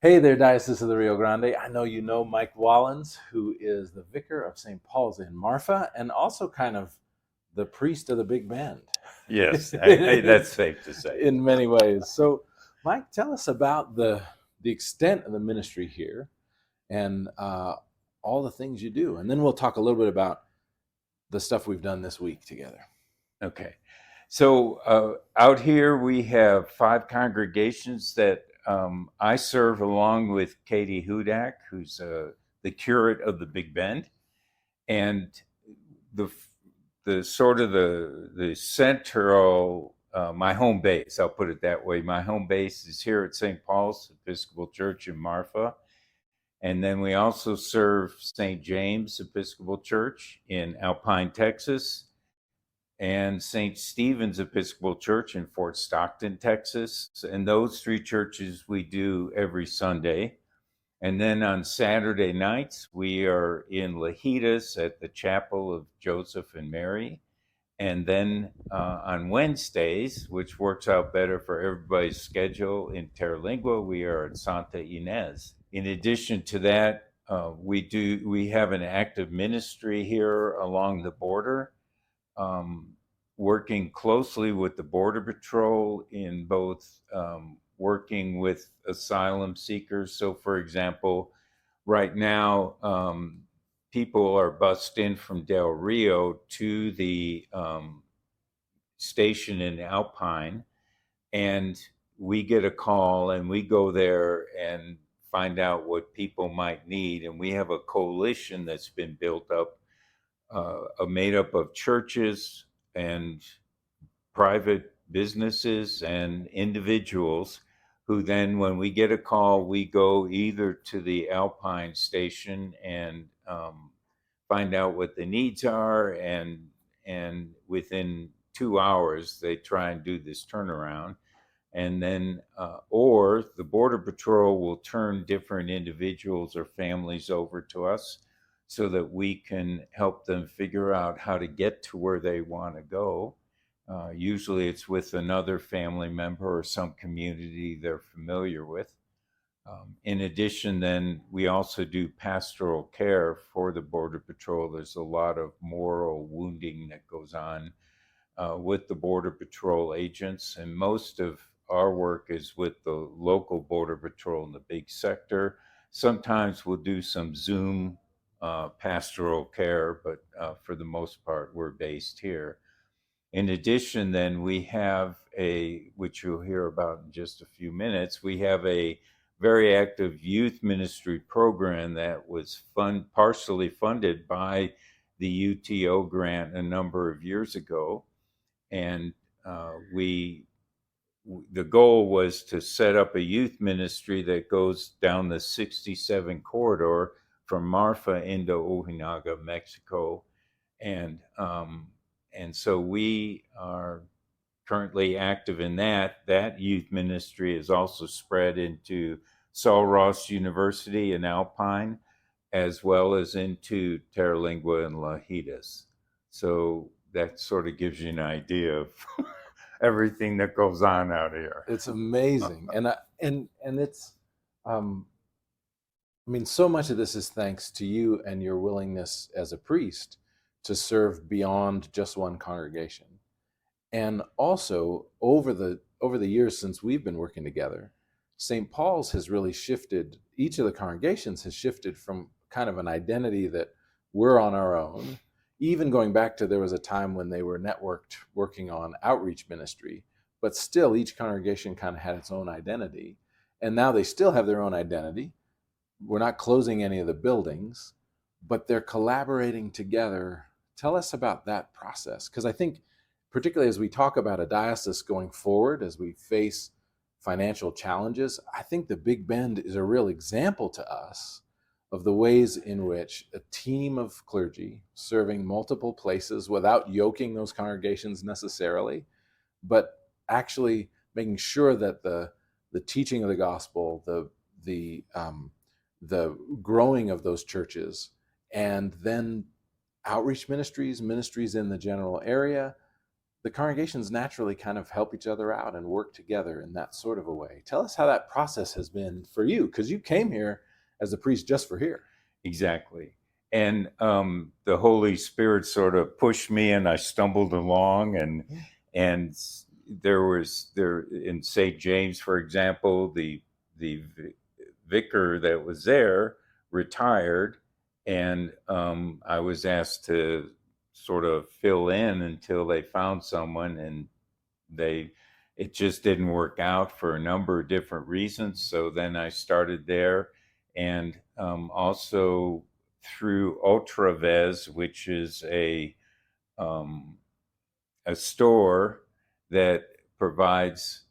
Hey there, Diocese of the Rio Grande. I know you know Mike Wallens, who is the vicar of St. Paul's in Marfa and also kind of the priest of the Big Bend. Yes, that's safe to say. In many ways. So, Mike, tell us about the extent of the ministry here and all the things you do. And then we'll talk a little bit about the stuff we've done this week together. Okay. So out here we have 5 congregations that I serve along with Katie Hudak, who's the curate of the Big Bend. And the sort of the central, my home base, I'll put it that way. My home base is here at St. Paul's Episcopal Church in Marfa. And then we also serve St. James Episcopal Church in Alpine, Texas, and St. Stephen's Episcopal Church in Fort Stockton, Texas. And those 3 churches we do every Sunday. And then on Saturday nights, we are in Lajitas at the Chapel of Joseph and Mary. And then on Wednesdays, which works out better for everybody's schedule in Terlingua, we are at Santa Ynez. In addition to that, we have an active ministry here along the border, working closely with the Border Patrol in both working with asylum seekers. So, for example, right now, people are bussed in from Del Rio to the station in Alpine, and we get a call and we go there and find out what people might need. And we have a coalition that's been built up, made up of churches and private businesses and individuals who then, when we get a call, we go either to the Alpine station and find out what the needs are, and within 2 hours they try and do this turnaround. And then, or the Border Patrol will turn different individuals or families over to us so that we can help them figure out how to get to where they want to go. Usually it's with another family member or some community they're familiar with. In addition, then, we also do pastoral care for the Border Patrol. There's a lot of moral wounding that goes on with the Border Patrol agents, and most of our work is with the local Border Patrol in the big sector. Sometimes we'll do some Zoom pastoral care, but for the most part, we're based here. In addition, then, we have which you'll hear about in just a few minutes, we have a very active youth ministry program that was partially funded by the UTO grant a number of years ago. And the goal was to set up a youth ministry that goes down the 67 corridor from Marfa into Ojinaga, Mexico. And so we are currently active in that. That youth ministry is also spread into Sul Ross University in Alpine, as well as into Terlingua and Lajitas. So that sort of gives you an idea of everything that goes on out here. It's amazing. And it's, I mean, so much of this is thanks to you and your willingness as a priest to serve beyond just one congregation. And also, over the years since we've been working together, St. Paul's has really shifted. Each of the congregations has shifted from kind of an identity that we're on our own, even going back to there was a time when they were networked working on outreach ministry, but still each congregation kind of had its own identity. And now they still have their own identity. We're not closing any of the buildings, but they're collaborating together. Tell us about that process, because I think particularly as we talk about a diocese going forward, as we face financial challenges, I think the Big Bend is a real example to us of the ways in which a team of clergy serving multiple places without yoking those congregations necessarily, but actually making sure that the teaching of the gospel, the growing of those churches, and then outreach ministries in the general area, the congregations naturally kind of help each other out and work together in that sort of a way. Tell us how that process has been for you, because you came here as a priest just for here. Exactly. And the Holy Spirit sort of pushed me, and I stumbled along, and there in St. James, for example, the vicar that was there retired, and I was asked to sort of fill in until they found someone, and it just didn't work out for a number of different reasons. So then I started there, and also through Ultravez, which is um, a store that provides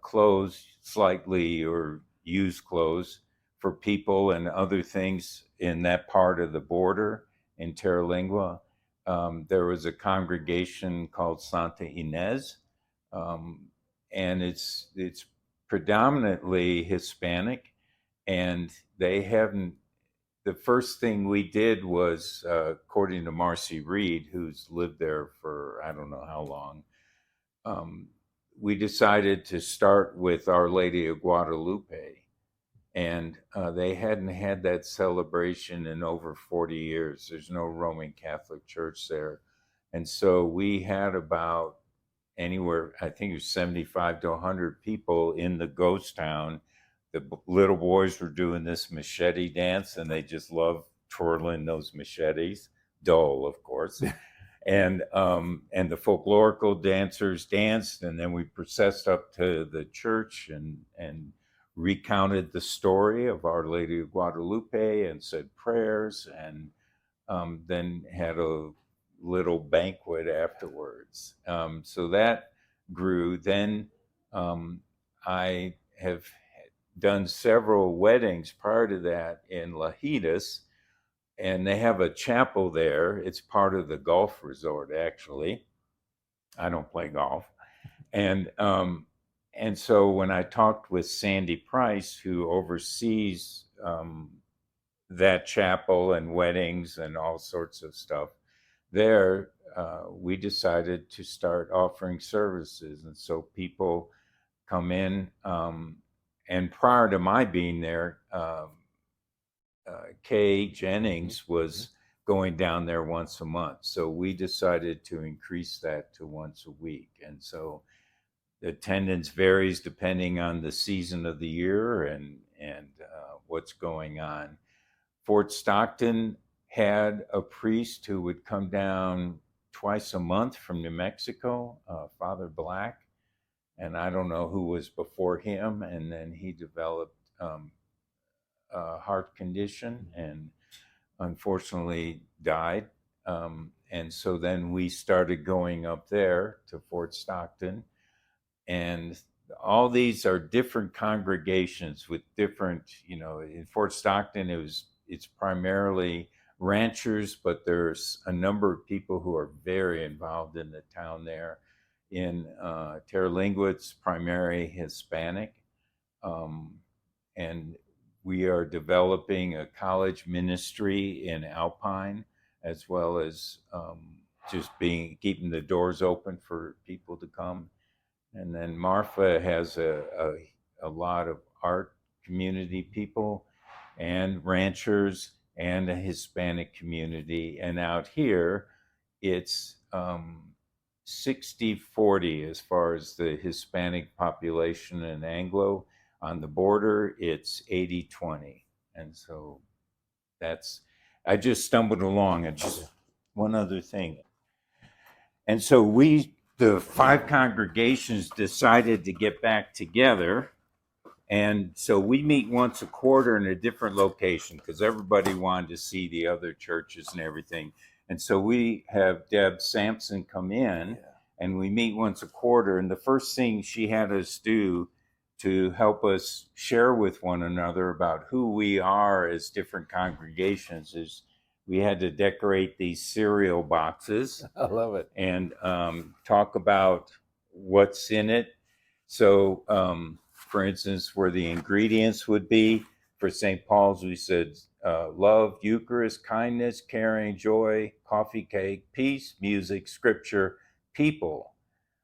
clothes, slightly or used clothes for people and other things in that part of the border in Terralingua. There was a congregation called Santa Ynez, um, and it's predominantly Hispanic, and they haven't. The first thing we did was, according to Marcy Reed, who's lived there for I don't know how long, um, we decided to start with Our Lady of Guadalupe, and they hadn't had that celebration in over 40 years. There's no Roman Catholic Church there, and so we had about anywhere, I think it was 75 to 100 people in the ghost town. The little boys were doing this machete dance, and they just love twirling those machetes. Dull, of course. And the folklorical dancers danced, and then we processed up to the church and recounted the story of Our Lady of Guadalupe and said prayers, and then had a little banquet afterwards. So that grew. Then I have done several weddings prior to that in Lajitas, and they have a chapel there. It's part of the golf resort, actually. I don't play golf. And so when I talked with Sandy Price, who oversees that chapel and weddings and all sorts of stuff there, we decided to start offering services. And so people come in. And prior to my being there, Kay Jennings was going down there once a month. So we decided to increase that to once a week. And so the attendance varies depending on the season of the year and what's going on. Fort Stockton had a priest who would come down twice a month from New Mexico, Father Black, and I don't know who was before him. And then he developed a heart condition and unfortunately died. And so then we started going up there to Fort Stockton, and all these are different congregations with different, in Fort Stockton, it's primarily ranchers, but there's a number of people who are very involved in the town there. In Terralingua, it's primarily Hispanic. And we are developing a college ministry in Alpine, as well as just keeping the doors open for people to come. And then Marfa has a lot of art community people and ranchers and a Hispanic community. And out here, it's 60-40 as far as the Hispanic population and Anglo. On the border, it's 80-20. And so I just stumbled along. And just one other thing. And so the 5 congregations decided to get back together. And so we meet once a quarter in a different location because everybody wanted to see the other churches and everything. And so we have Deb Sampson come in, and we meet once a quarter. And the first thing she had us do to help us share with one another about who we are as different congregations is we had to decorate these cereal boxes. I love it. And talk about what's in it. So, for instance, where the ingredients would be for St. Paul's, we said love, Eucharist, kindness, caring, joy, coffee cake, peace, music, scripture, people.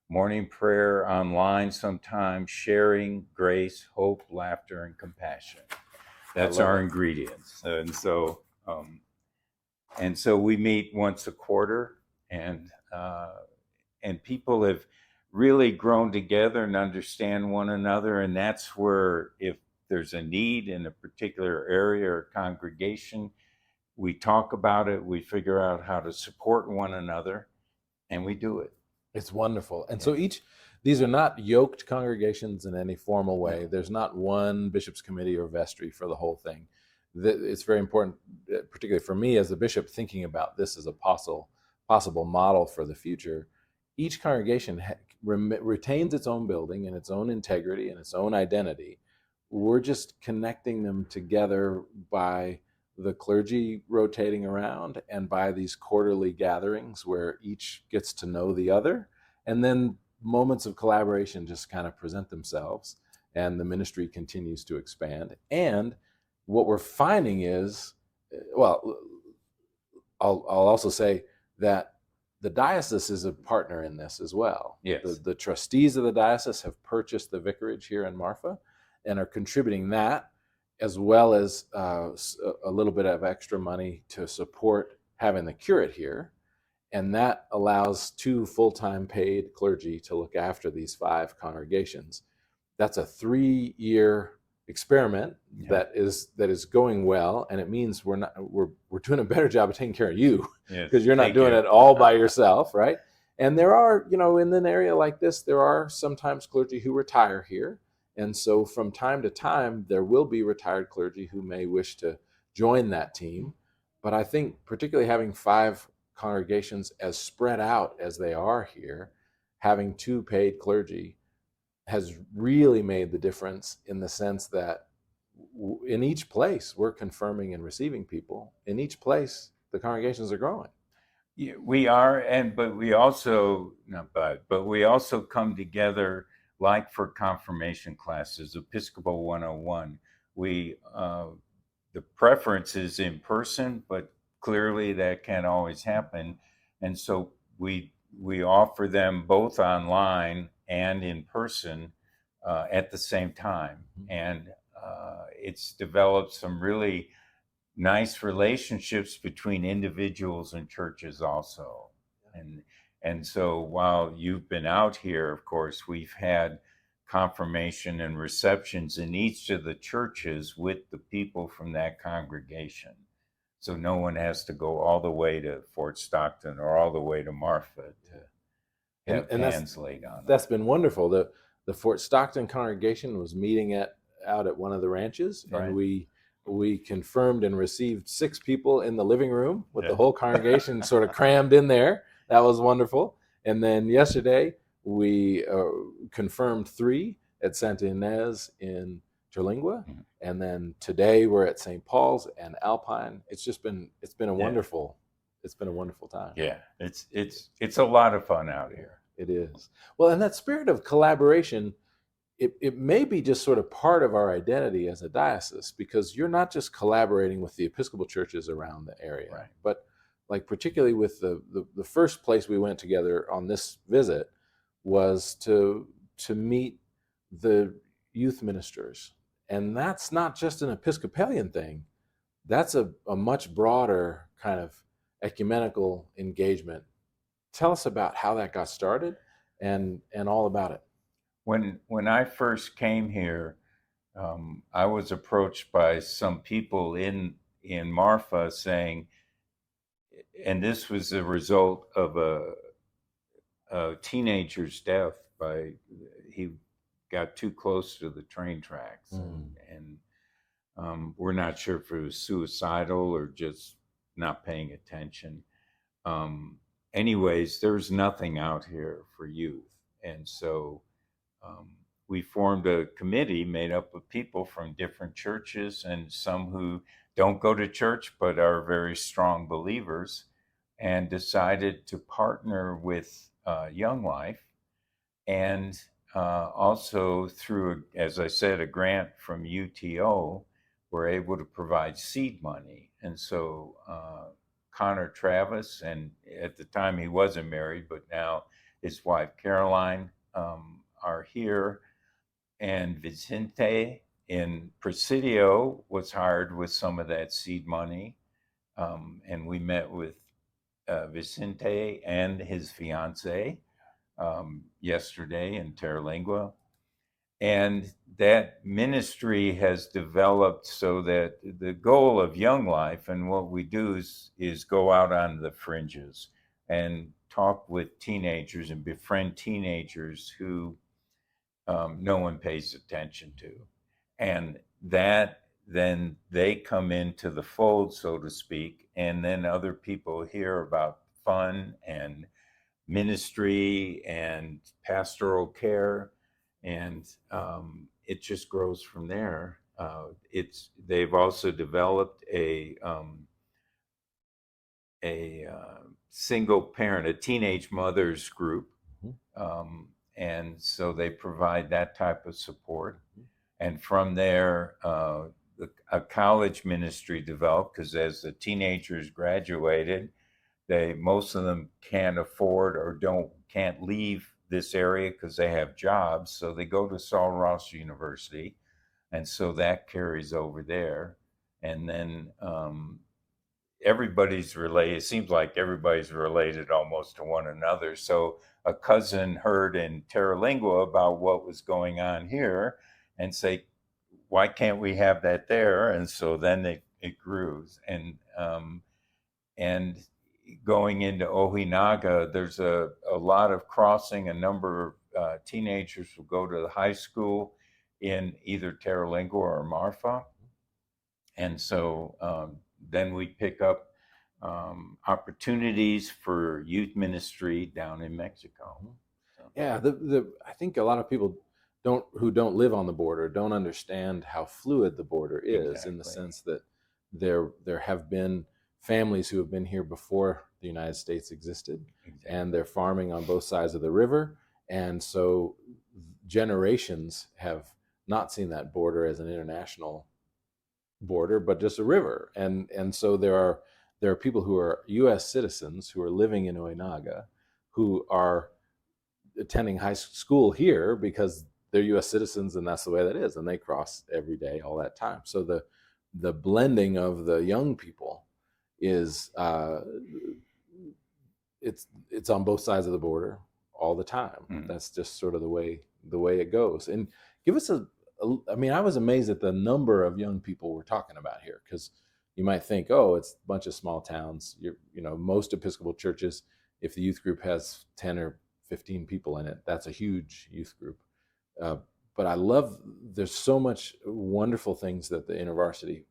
morning prayer online sometimes, sharing, grace, hope, laughter, and compassion. That's our ingredients. And so we meet once a quarter, and people have really grown together and understand one another. And that's where, if there's a need in a particular area or congregation, we talk about it, we figure out how to support one another, and we do it. It's wonderful. And so these are not yoked congregations in any formal way. No. There's not one bishop's committee or vestry for the whole thing. It's very important, particularly for me as a bishop, thinking about this as a possible model for the future. Each congregation retains its own building and its own integrity and its own identity. We're just connecting them together by the clergy rotating around and by these quarterly gatherings where each gets to know the other, and then moments of collaboration just kind of present themselves, and the ministry continues to expand. And what we're finding is, well, I'll also say that the diocese is a partner in this as well. Yes. The trustees of the diocese have purchased the vicarage here in Marfa and are contributing that, as well as a little bit of extra money to support having the curate here. And that allows 2 full-time paid clergy to look after these 5 congregations. That's a 3-year experiment that is going well, and it means we're doing a better job of taking care of you, because you're not doing it all by yourself, right? And there are, in an area like this, there are sometimes clergy who retire here. And so from time to time, there will be retired clergy who may wish to join that team. But I think particularly having 5 congregations as spread out as they are here, having 2 paid clergy has really made the difference, in the sense that in each place we're confirming and receiving people. In each place, the congregations are growing. Yeah, we are, but we also come together, like for confirmation classes, Episcopal 101. The preference is in person, but clearly that can't always happen. And so we offer them both online and in person at the same time. And it's developed some really nice relationships between individuals and churches also. And so while you've been out here, of course, we've had confirmation and receptions in each of the churches with the people from that congregation. So no one has to go all the way to Fort Stockton or all the way to Marfa to have hands laid on them. That's been wonderful. The Fort Stockton congregation was meeting out at one of the ranches, and we confirmed and received 6 people in the living room with the whole congregation sort of crammed in there. That was wonderful. And then yesterday we confirmed 3 at Santa Ynez in Terlingua. Mm-hmm. And then today we're at St. Paul's and Alpine. It's been a wonderful time. Yeah, it's a lot of fun out here. It is. Well, and that spirit of collaboration, it may be just sort of part of our identity as a diocese, because you're not just collaborating with the Episcopal churches around the area, right, but like particularly with the first place we went together on this visit was to meet the youth ministers. And that's not just an Episcopalian thing. That's a much broader kind of ecumenical engagement. Tell us about how that got started and all about it. When I first came here, I was approached by some people in Marfa saying, and this was the result of a teenager's death. He got too close to the train tracks, and we're not sure if it was suicidal or just not paying attention. Anyways, there's nothing out here for youth, and so we formed a committee made up of people from different churches and some who don't go to church but are very strong believers, and decided to partner with Young Life, and also through, as I said, a grant from UTO, we're able to provide seed money. And so Connor Travis, and at the time he wasn't married, but now his wife Caroline are here, and Vicente in Presidio was hired with some of that seed money, and we met with Vicente and his fiance yesterday in Terralingua. And that ministry has developed so that the goal of Young Life and what we do is go out on the fringes and talk with teenagers and befriend teenagers who no one pays attention to. And that then they come into the fold, so to speak, and then other people hear about fun and ministry and pastoral care, and it just grows from there. They've also developed a single parent, a teenage mothers group, and so they provide that type of support. And from there, a college ministry developed, because as the teenagers graduated, most of them can't afford or can't leave this area because they have jobs. So they go to Saul Ross University, and so that carries over there. And then everybody's related. It seems like everybody's related almost to one another. So a cousin heard in Terralingua about what was going on here and say, why can't we have that there? And so then it grew. And going into Ojinaga, there's a lot of crossing. A number of teenagers will go to the high school in either Terralingua or Marfa. And so then we pick up opportunities for youth ministry down in Mexico. So. Yeah, I think a lot of people who don't live on the border don't understand how fluid the border is. Exactly. In the sense that there have been families who have been here before the United States existed. Exactly. And they're farming on both sides of the river, and so generations have not seen that border as an international border, but just a river. And so there are people who are U.S. citizens who are living in Ojinaga who are attending high school here because they're U.S. citizens, and that's the way that is, and they cross every day all that time. So the blending of the young people is it's on both sides of the border all the time. Mm-hmm. That's just sort of the way it goes. And give us I mean, I was amazed at the number of young people we're talking about here, because you might think, oh, it's a bunch of small towns. Most Episcopal churches, if the youth group has 10 or 15 people in it, that's a huge youth group. But I love, there's so much wonderful things that the InterVarsity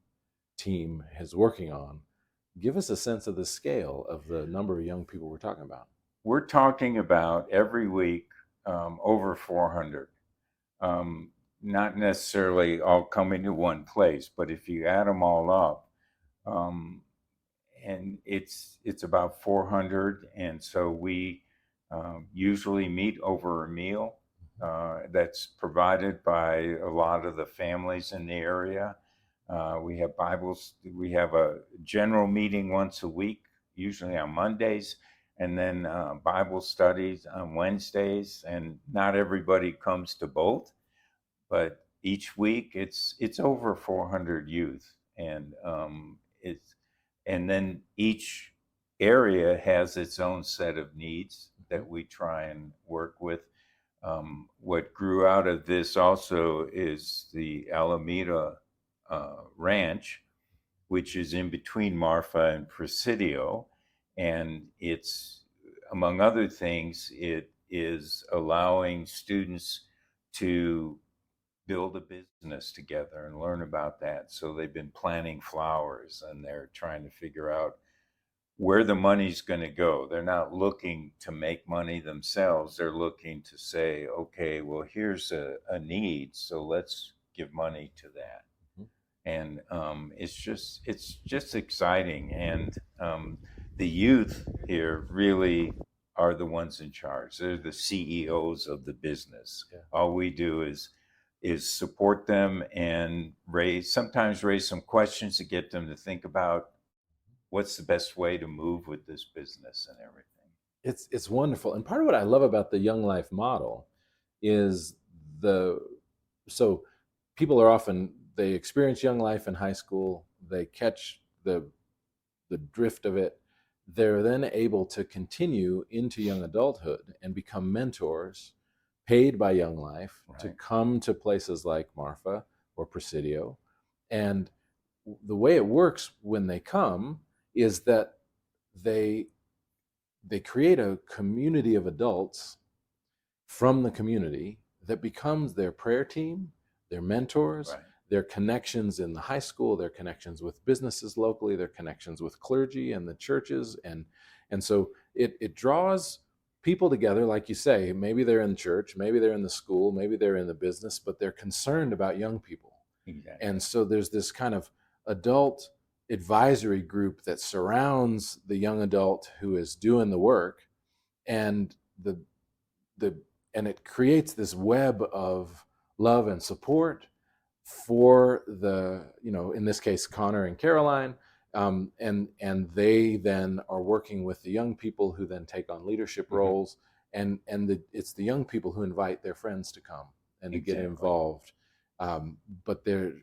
team is working on. Give us a sense of the scale of the number of young people we're talking about. We're talking about every week over 400. Not necessarily all coming to one place, but if you add them all up, and it's about 400. And so we usually meet over a meal that's provided by a lot of the families in the area. We have Bibles. We have a general meeting once a week, usually on Mondays, and then Bible studies on Wednesdays. And not everybody comes to both, but each week it's over 400 youth, and and then each area has its own set of needs that we try and work with. What grew out of this also is the Alameda Ranch, which is in between Marfa and Presidio, and it's, among other things, it is allowing students to build a business together and learn about that. So they've been planting flowers, and they're trying to figure out where the money's going to go. They're not looking to make money themselves. They're looking to say, okay, well, here's a need, so let's give money to that. And it's just exciting. And the youth here really are the ones in charge. They're the CEOs of the business. Yeah. All we do is support them and sometimes raise some questions to get them to think about what's the best way to move with this business and everything. it's wonderful. And part of what I love about the Young Life model is the so people are often, they experience Young Life in high school, they catch the drift of it, they're then able to continue into young adulthood and become mentors paid by Young Life to Right. come to places like Marfa or Presidio. And the way it works when they come is that they they create a community of adults from the community that becomes their prayer team, their mentors, Right. their connections in the high school, their connections with businesses locally, their connections with clergy and the churches. And so it draws people together, like you say, maybe they're in church, maybe they're in the school, maybe they're in the business, but they're concerned about young people. Exactly. And so there's this kind of adult advisory group that surrounds the young adult who is doing the work, and the and it creates this web of love and support for the, in this case, Connor and Caroline. And they then are working with the young people who then take on leadership Mhm. roles, it's the young people who invite their friends to come and to get Exactly. involved. um, but they're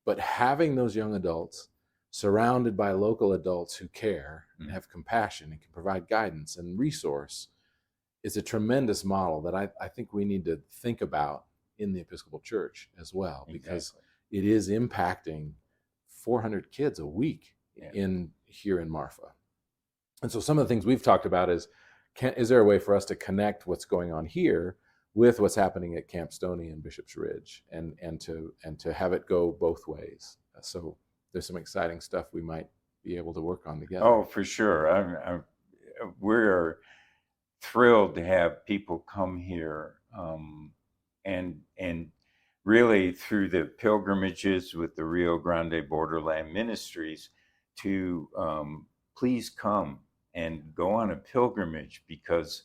but having those young adults surrounded by local adults who care and have compassion and can provide guidance and resource is a tremendous model that I think we need to think about in the Episcopal Church as well, because Exactly. it is impacting 400 kids a week Yeah. here in Marfa. And so some of the things we've talked about is there a way for us to connect what's going on here with what's happening at Camp Stoney and Bishop's Ridge, and to have it go both ways. So there's some exciting stuff we might be able to work on together. Oh, for sure. We're thrilled to have people come here, and really through the pilgrimages with the Rio Grande Borderland Ministries to please come and go on a pilgrimage, because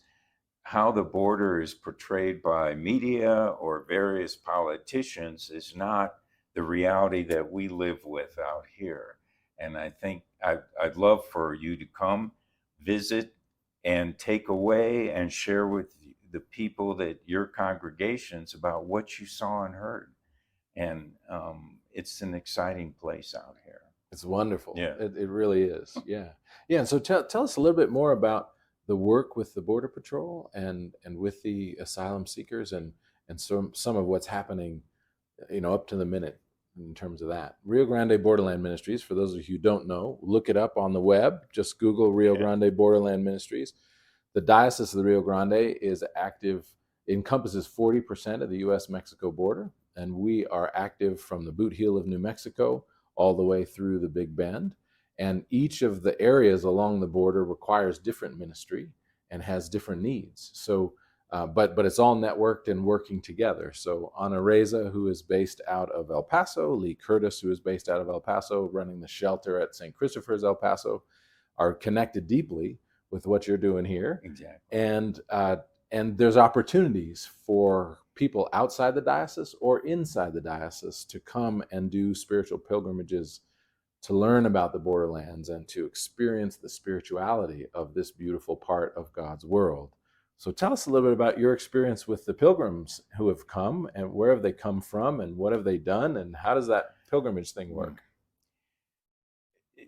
how the border is portrayed by media or various politicians is not the reality that we live with out here. And I think I'd love for you to come visit and take away and share with the people that your congregations about what you saw and heard. And it's an exciting place out here. It's wonderful. Yeah. It really is. Yeah. Yeah. And so tell us a little bit more about the work with the Border Patrol and with the asylum seekers, and some of what's happening, up to the minute in terms of that. Rio Grande Borderland Ministries, for those of you who don't know, look it up on the web. Just Google Rio Grande Borderland Ministries. The Diocese of the Rio Grande is active, encompasses 40% of the U.S.-Mexico border, and we are active from the Boot Heel of New Mexico all the way through the Big Bend. And each of the areas along the border requires different ministry and has different needs. So, but it's all networked and working together. So Ana Reza, who is based out of El Paso, Lee Curtis, who is based out of El Paso, running the shelter at St. Christopher's El Paso, are connected deeply with what you're doing here. Exactly. And there's opportunities for people outside the diocese or inside the diocese to come and do spiritual pilgrimages, to learn about the Borderlands and to experience the spirituality of this beautiful part of God's world. So tell us a little bit about your experience with the pilgrims who have come, and where have they come from, and what have they done, and how does that pilgrimage thing work?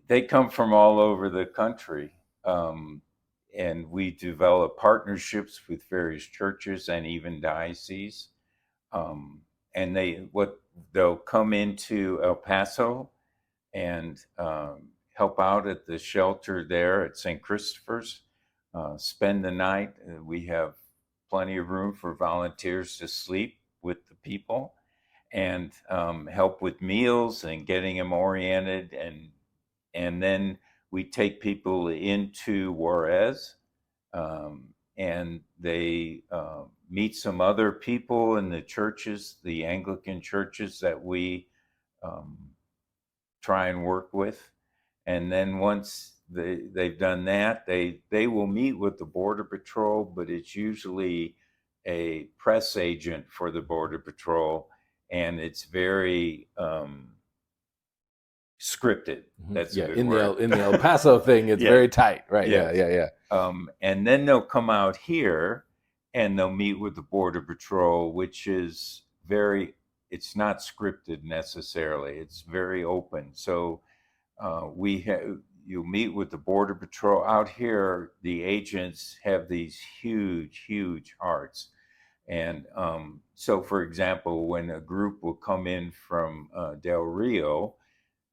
They come from all over the country. And we develop partnerships with various churches and even dioceses. And they'll come into El Paso and help out at the shelter there at St. Christopher's, spend the night. We have plenty of room for volunteers to sleep with the people, and help with meals and getting them oriented. And then we take people into Juarez, and they meet some other people in the churches, the Anglican churches that we try and work with. And then once they've done that, they will meet with the Border Patrol, but it's usually a press agent for the Border Patrol, and it's very scripted. That's a Yeah, good in word. the El Paso thing, it's Yeah. very tight, right? Yes. Yeah. And then they'll come out here and they'll meet with the Border Patrol, which is it's not scripted necessarily. It's very open. So you meet with the Border Patrol out here. The agents have these huge hearts. And so, for example, when a group will come in from Del Rio,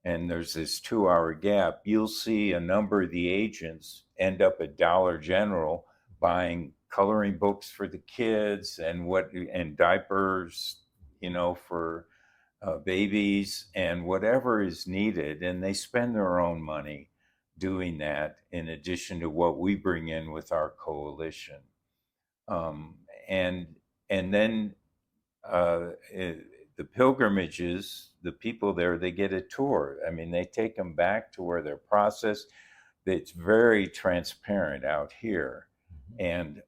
and there's this 2 hour gap, you'll see a number of the agents end up at Dollar General buying coloring books for the kids and diapers, for babies and whatever is needed. And they spend their own money doing that in addition to what we bring in with our coalition. Um, and and then the pilgrimages, the people there, they get a tour. I mean, they take them back to where they're processed. It's very transparent out here, and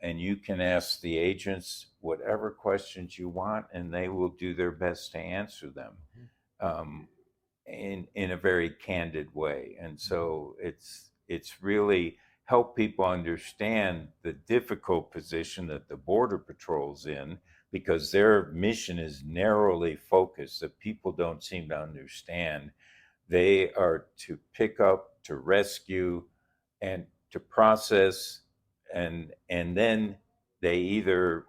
you can ask the agents whatever questions you want, and they will do their best to answer them um, in a very candid way. And so it's really help people understand the difficult position that the Border Patrol's in, because their mission is narrowly focused that people don't seem to understand. They are to pick up, to rescue, and to process, and then they either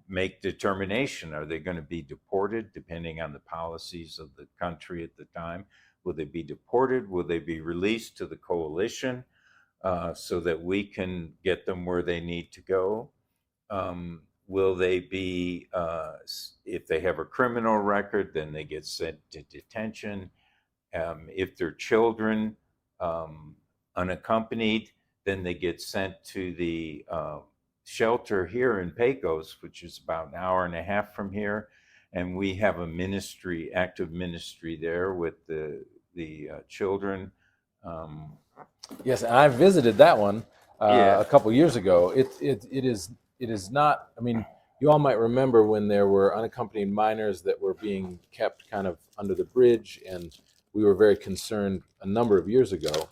make determination: are they going to be deported, depending on the policies of the country at the time? Will they be deported? Will they be released to the coalition so that we can get them where they need to go? Will they be, if they have a criminal record, then they get sent to detention. If they're children, unaccompanied, then they get sent to the shelter here in Pecos, which is about an hour and a half from here. And we have a ministry, active ministry there with the children. Yes, and I visited that one Yeah. a couple years ago. It is not. I mean, you all might remember when there were unaccompanied minors that were being kept kind of under the bridge, and we were very concerned a number of years ago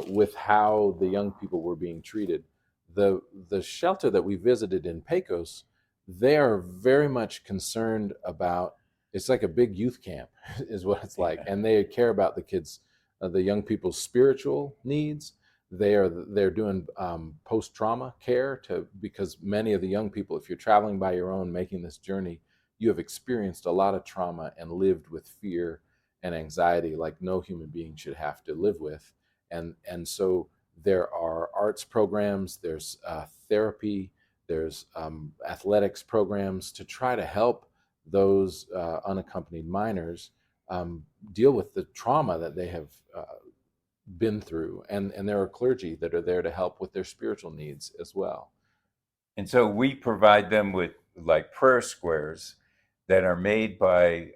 with how the young people were being treated. The shelter that we visited in Pecos, they are very much concerned about. It's like a big youth camp, is what it's like, and they care about the kids, the young people's spiritual needs. They're doing post trauma care because many of the young people, if you're traveling by your own, making this journey, you have experienced a lot of trauma and lived with fear and anxiety like no human being should have to live with. And so there are arts programs, there's therapy, there's athletics programs to try to help those unaccompanied minors deal with the trauma that they have been through, and there are clergy that are there to help with their spiritual needs as well. And so we provide them with like prayer squares that are made by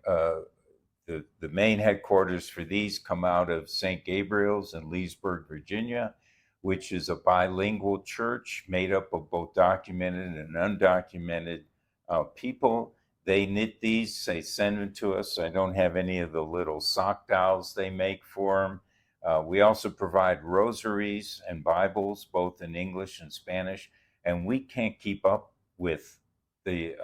the main headquarters for these come out of St. Gabriel's in Leesburg, Virginia, which is a bilingual church made up of both documented and undocumented people. They knit these, they send them to us. I don't have any of the little sock dolls they make for them. We also provide rosaries and Bibles, both in English and Spanish, and we can't keep up with the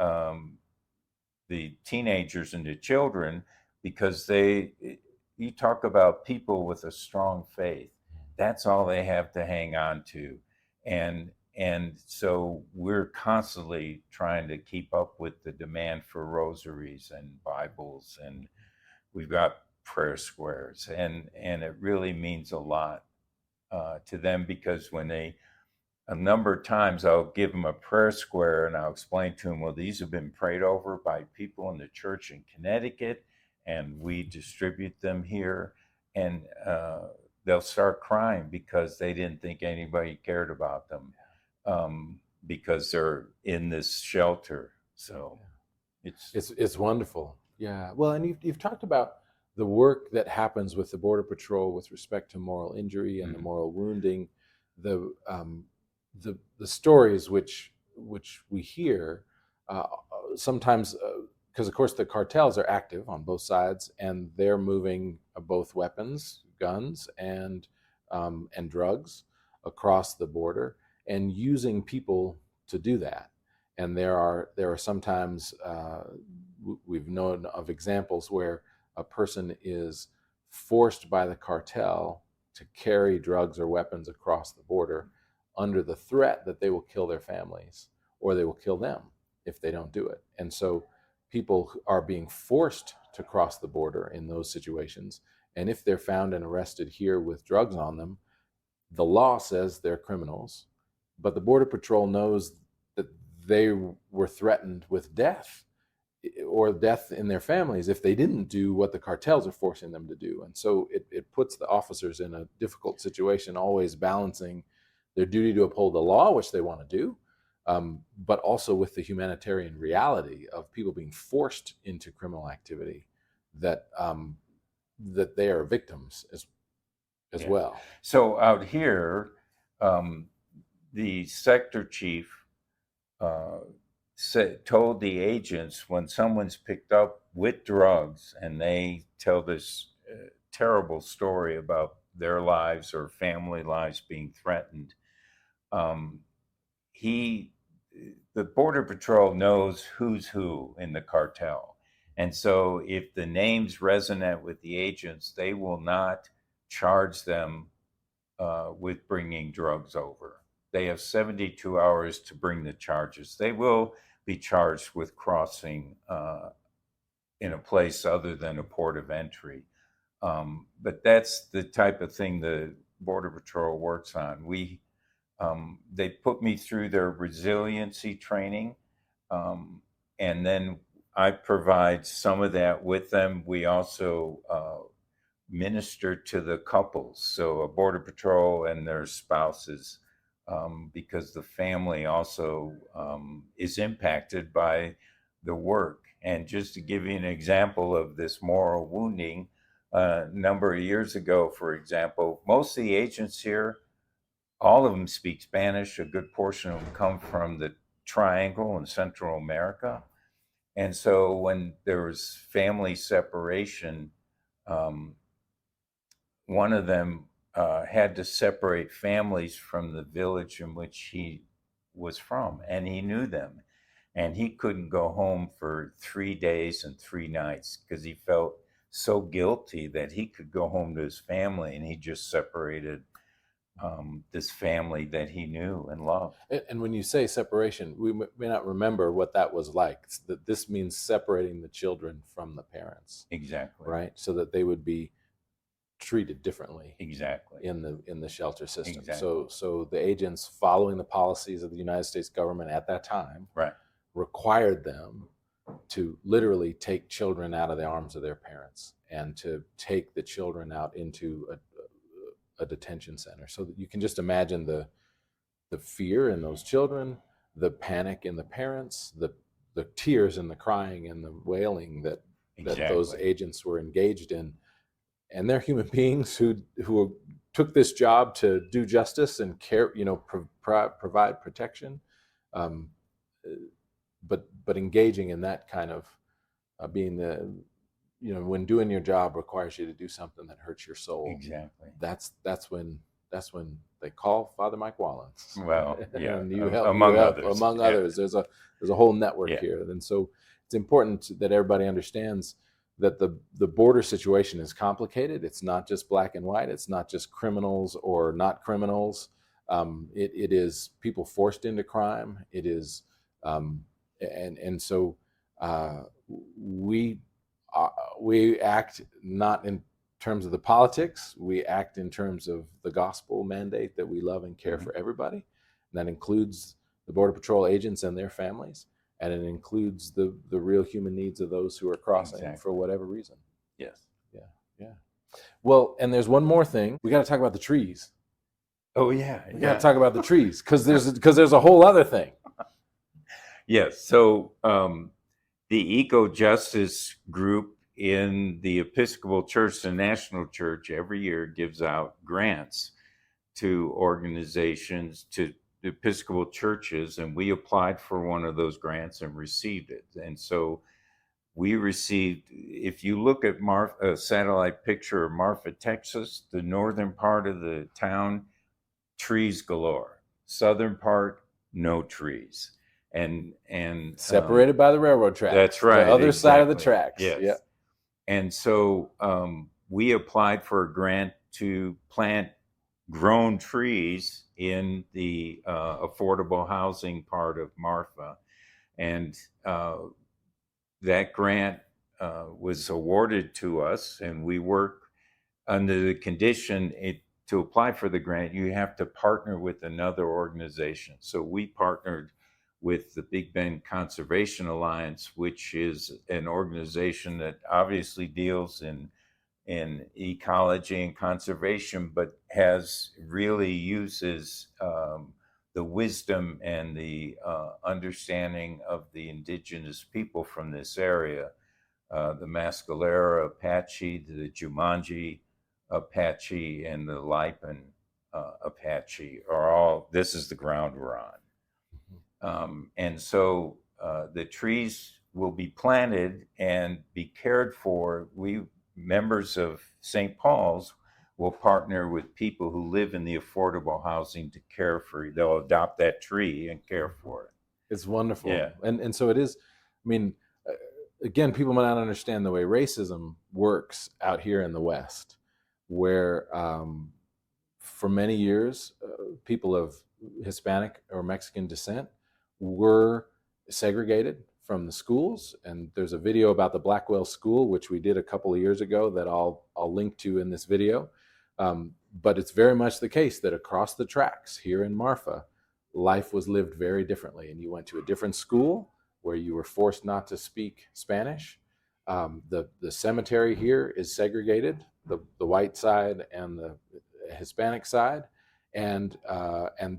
teenagers and the children, because you talk about people with a strong faith. That's all they have to hang on to. And so we're constantly trying to keep up with the demand for rosaries and Bibles, and we've got prayer squares, and it really means a lot to them, because when a number of times I'll give them a prayer square and I'll explain to them, well, these have been prayed over by people in the church in Connecticut, and we distribute them here. And they'll start crying because they didn't think anybody cared about them, because they're in this shelter. So It's wonderful. Yeah. Well, and you've talked about the work that happens with the Border Patrol with respect to moral injury and the moral wounding, the stories which we hear sometimes because of course the cartels are active on both sides, and they're moving both weapons, guns, and drugs across the border, and using people to do that. And there are sometimes we've known of examples where a person is forced by the cartel to carry drugs or weapons across the border under the threat that they will kill their families or they will kill them if they don't do it. And so people are being forced to cross the border in those situations. And if they're found and arrested here with drugs on them, the law says they're criminals, but the Border Patrol knows that they were threatened with death or death in their families if they didn't do what the cartels are forcing them to do. And so it puts the officers in a difficult situation, always balancing their duty to uphold the law, which they want to do, but also with the humanitarian reality of people being forced into criminal activity, that that they are victims as well. So out here, the sector chief told the agents when someone's picked up with drugs and they tell this terrible story about their lives or family lives being threatened, the Border Patrol knows who's who in the cartel. And so if the names resonate with the agents, they will not charge them with bringing drugs over. They have 72 hours to bring the charges. They will be charged with crossing in a place other than a port of entry. But that's the type of thing the Border Patrol works on. They put me through their resiliency training, and then I provide some of that with them. We also minister to the couples, so a Border Patrol and their spouses, because the family also is impacted by the work. And just to give you an example of this moral wounding, a number of years ago, for example, most of the agents here, all of them speak Spanish. A good portion of them come from the Triangle in Central America. And so when there was family separation, one of them had to separate families from the village in which he was from, and he knew them. And he couldn't go home for 3 days and 3 nights because he felt so guilty that he could go home to his family, and he just separated this family that he knew and loved. And when you say separation, we may not remember what that was like. That this means separating the children from the parents. Exactly. Right? So that they would be treated differently. Exactly. In the shelter system. Exactly. So the agents, following the policies of the United States government at that time, right, required them to literally take children out of the arms of their parents and to take the children out into a detention center. So that you can just imagine the fear in those children, the panic in the parents, the tears and the crying and the wailing that those agents were engaged in. And they're human beings who took this job to do justice and care, provide protection, but engaging in that kind of being when doing your job requires you to do something that hurts your soul. Exactly. That's when they call Father Mike Wallens. Well, yeah, and you help among others. Among others, there's a whole network here, and so it's important that everybody understands that the border situation is complicated. It's not just black and white. It's not just criminals or not criminals. It is people forced into crime. It is, and so we act not in terms of the politics. We act in terms of the gospel mandate that we love and care for everybody. And that includes the Border Patrol agents and their families. And it includes the real human needs of those who are crossing for whatever reason. Yes. Yeah. Well, and there's one more thing. We got to talk about the trees. Oh yeah. We got to talk about the trees because there's a whole other thing. Yes. So the Eco Justice Group in the Episcopal Church, the National Church, every year gives out grants to organizations, to Episcopal churches, and we applied for one of those grants and received it. And so we received, if you look at a satellite picture of Marfa, Texas, the northern part of the town, trees galore. Southern part, no trees. And separated by the railroad tracks. That's right. The other side of the exactly. tracks. Yes. Yeah. And so we applied for a grant to plant grown trees in the affordable housing part of Marfa. And that grant was awarded to us, and we work under the condition to apply for the grant, you have to partner with another organization. So we partnered with the Big Bend Conservation Alliance, which is an organization that obviously deals in ecology and conservation, but really uses the wisdom and the understanding of the indigenous people from this area, the Mescalera Apache, the Jumanji Apache, and the Lipan Apache are all, this is the ground we're on. And so the trees will be planted and be cared for. We, members of St. Paul's, will partner with people who live in the affordable housing to care for it. They'll adopt that tree and care for it. It's wonderful. Yeah. And so it is, I mean, again, people might not understand the way racism works out here in the West, where for many years, people of Hispanic or Mexican descent were segregated from the schools. And there's a video about the Blackwell School, which we did a couple of years ago that I'll link to in this video. But it's very much the case that across the tracks here in Marfa, life was lived very differently. And you went to a different school where you were forced not to speak Spanish. The cemetery here is segregated, the white side and the Hispanic side. And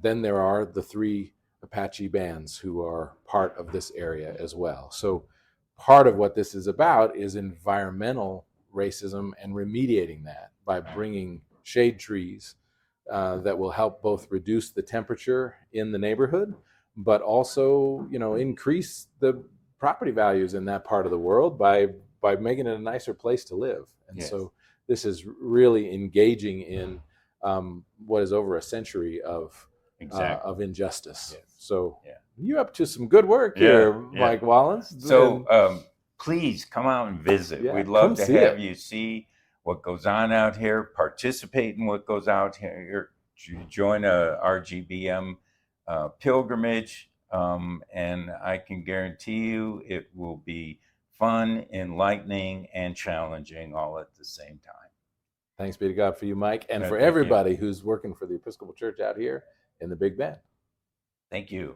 then there are the 3 Apache bands who are part of this area as well. So part of what this is about is environmental racism and remediating that by bringing shade trees that will help both reduce the temperature in the neighborhood, but also, increase the property values in that part of the world by making it a nicer place to live. And Yes. So this is really engaging in what is over a century of injustice. Yes. So you're up to some good work here, Mike Wallens. So please come out and visit. Yeah, We'd love to have it. you see what goes on out here, participate in what goes out here, join a RGBM pilgrimage, and I can guarantee you it will be fun, enlightening, and challenging all at the same time. Thanks be to God for you, Mike, and for Thank everybody who's working for the Episcopal Church out here in the Big Bend. Thank you.